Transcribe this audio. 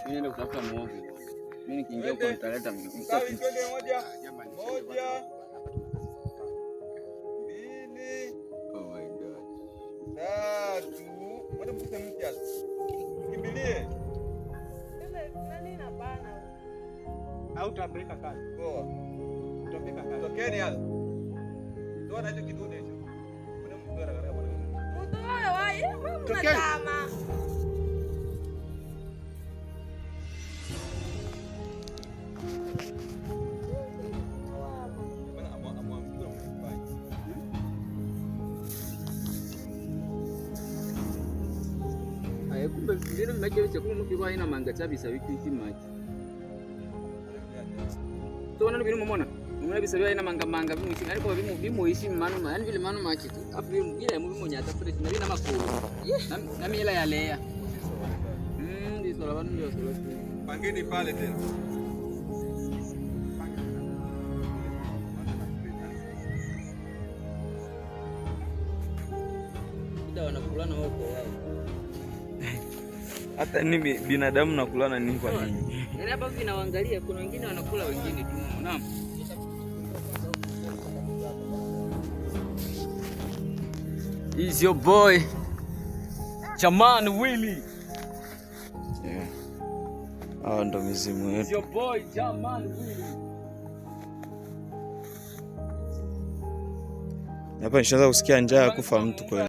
Mimi nenda kutafuta muogo. Mimi nikiingia huko nitaleta mkate. Twende moja. Oh my God. Tatu. Ngoja mkute mpya. Kimbilie. Nani na bana? Au utapeleka kazi. Poa. Utapeleka kazi. Tokeni hapo. Ndio na hicho kidude hicho. Kuna mtu anataka bwana. Mtu wewe wapi? Mnatama. Kumbe vile mmaje chakula mkibwa ina manga chabisa wiki maji. Tuona ni bino mona. Mwana bisa ina manga bimuishi ariko bimuishi manu yani vile manu machi tu. Afu vile mu nyata fresh na bina makuru. Na mila ya lea. Ndizo la banu ndio solo. Pangeni pale tena. Ndio wanakulana huko wao. Hata nini binadamu nakulana nini kwa nini? Yaani hapa vinaangalia kuna wengine wanakula wengine tu. Naam. Is your boy Chaman Willy. Yeah. Hao ndo mizimu yetu. Is your boy Chaman Willy. Hapa nishaanza kusikia njaa kufa mtu kwa